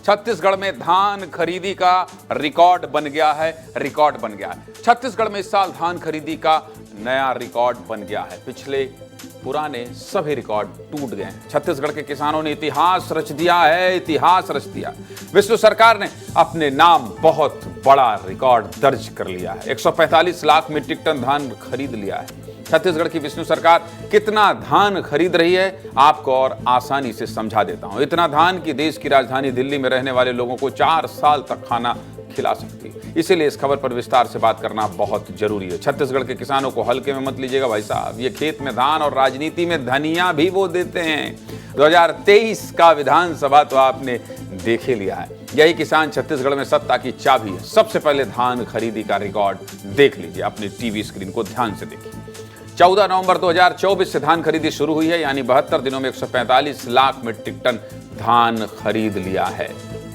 छत्तीसगढ़ में धान खरीदी का रिकॉर्ड बन गया है। छत्तीसगढ़ में इस साल धान खरीदी का नया रिकॉर्ड बन गया है। पिछले पुराने सभी रिकॉर्ड टूट गए हैं। छत्तीसगढ़ के किसानों ने इतिहास रच दिया। विष्णु सरकार ने अपने नाम बहुत बड़ा रिकॉर्ड दर्ज कर लिया है। 145 लाख मीट्रिक टन धान खरीद लिया है। छत्तीसगढ़ की विष्णु सरकार कितना धान खरीद रही है आपको और आसानी से समझा देता हूं। इतना धान कि देश की राजधानी दिल्ली में रहने वाले लोगों को 4 साल तक खाना खिला सकती है। इसीलिए इस खबर पर विस्तार से बात करना बहुत जरूरी है। छत्तीसगढ़ के किसानों को हल्के में मत लीजिएगा भाई साहब। ये खेत में धान और राजनीति में धनिया भी वो देते हैं। 2023 का विधानसभा तो आपने देख ही लिया है। यही किसान छत्तीसगढ़ में सत्ता की चाबी है। सबसे पहले धान खरीदी का रिकॉर्ड देख लीजिए, अपनी टीवी स्क्रीन को ध्यान से देखिए। 14 नवंबर 2024 से धान खरीदी शुरू हुई है, यानी 72 दिनों में 145 लाख मीट्रिक टन धान खरीद लिया है।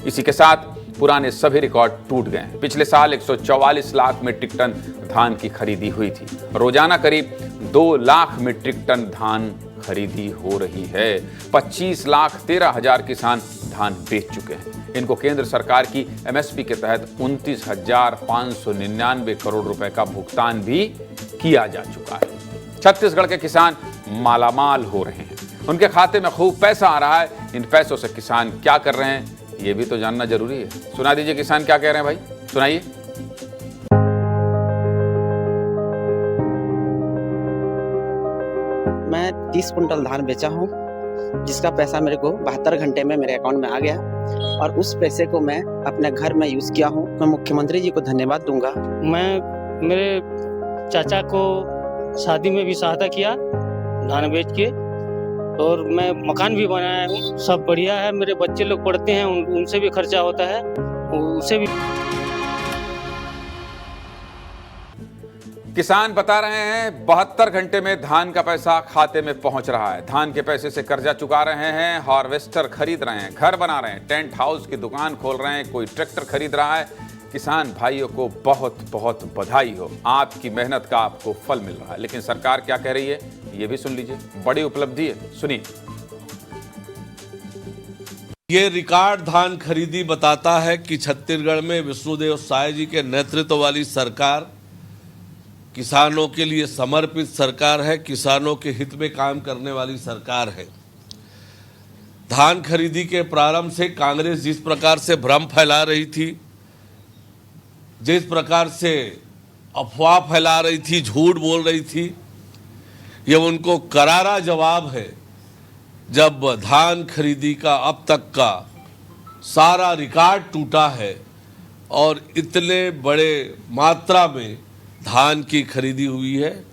इसी के साथ पुराने सभी रिकॉर्ड टूट गए हैं। पिछले साल 144 लाख मीट्रिक टन धान की खरीदी हुई थी। रोजाना करीब 2 लाख मीट्रिक टन धान खरीदी हो रही है। 25,13,000 किसान धान बेच चुके हैं। इनको केंद्र सरकार की एमएसपी के तहत 29,599 करोड़ रुपए का भुगतान भी किया जा चुका है। छत्तीसगढ़ के किसान मालामाल हो रहे हैं। उनके खाते में खूब पैसा आ रहा है। इन पैसों से किसान क्या कर रहे हैं ये भी तो जानना जरूरी है। सुना दीजिए किसान क्या कह रहे हैं भाई, सुनाइए। मैं 30 कुंटल धान बेचा हूँ, जिसका पैसा मेरे को 72 घंटे में मेरे अकाउंट में आ गया और उस पैसे को मैं अपने घर में यूज किया हूँ। मैं मुख्यमंत्री जी को धन्यवाद दूंगा। मैं मेरे चाचा को शादी में भी सहायता किया धान बेच के, और मैं मकान भी बनाया हूँ। सब बढ़िया है। मेरे बच्चे लोग पढ़ते हैं, उनसे भी खर्चा होता है, उनसे भी। किसान बता रहे हैं 72 घंटे में धान का पैसा खाते में पहुंच रहा है। धान के पैसे से कर्जा चुका रहे हैं, हार्वेस्टर खरीद रहे हैं, घर बना रहे हैं, टेंट हाउस की दुकान खोल रहे हैं, कोई ट्रैक्टर खरीद रहा है। किसान भाइयों को बहुत बहुत बधाई हो, आपकी मेहनत का आपको फल मिल रहा है। लेकिन सरकार क्या कह रही है ये भी सुन लीजिए, बड़ी उपलब्धि है, सुनिए। ये रिकॉर्ड धान खरीदी बताता है कि छत्तीसगढ़ में विष्णुदेव साय जी के नेतृत्व वाली सरकार किसानों के लिए समर्पित सरकार है, किसानों के हित में काम करने वाली सरकार है। धान खरीदी के प्रारंभ से कांग्रेस जिस प्रकार से भ्रम फैला रही थी, जिस प्रकार से अफवाह फैला रही थी, झूठ बोल रही थी, ये उनको करारा जवाब है। जब धान खरीदी का अब तक का सारा रिकॉर्ड टूटा है और इतने बड़े मात्रा में धान की खरीदी हुई है।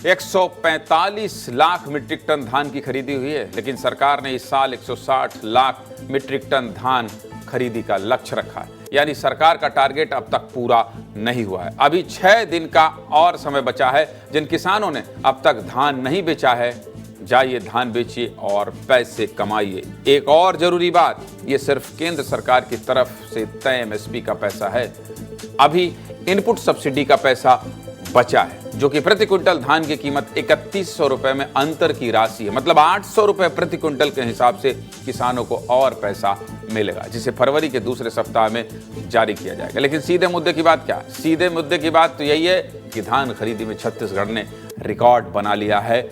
145 लाख मीट्रिक टन धान की खरीदी हुई है, लेकिन सरकार ने इस साल 160 लाख मीट्रिक टन धान खरीदी का लक्ष्य रखा है। यानी सरकार का टारगेट अब तक पूरा नहीं हुआ है। अभी 6 दिन का और समय बचा है। जिन किसानों ने अब तक धान नहीं बेचा है, जाइए धान बेचिए और पैसे कमाइए। एक और जरूरी बात, ये सिर्फ केंद्र सरकार की तरफ से तय एमएसपी का पैसा है। अभी इनपुट सब्सिडी का पैसा बचा है, जो कि प्रति क्विंटल धान की कीमत 3100 रुपए में अंतर की राशि है। मतलब 800 रुपए प्रति क्विंटल के हिसाब से किसानों को और पैसा मिलेगा, जिसे फरवरी के दूसरे सप्ताह में जारी किया जाएगा। लेकिन सीधे मुद्दे की बात क्या है? सीधे मुद्दे की बात तो यही है कि धान खरीदी में छत्तीसगढ़ ने रिकॉर्ड बना लिया है।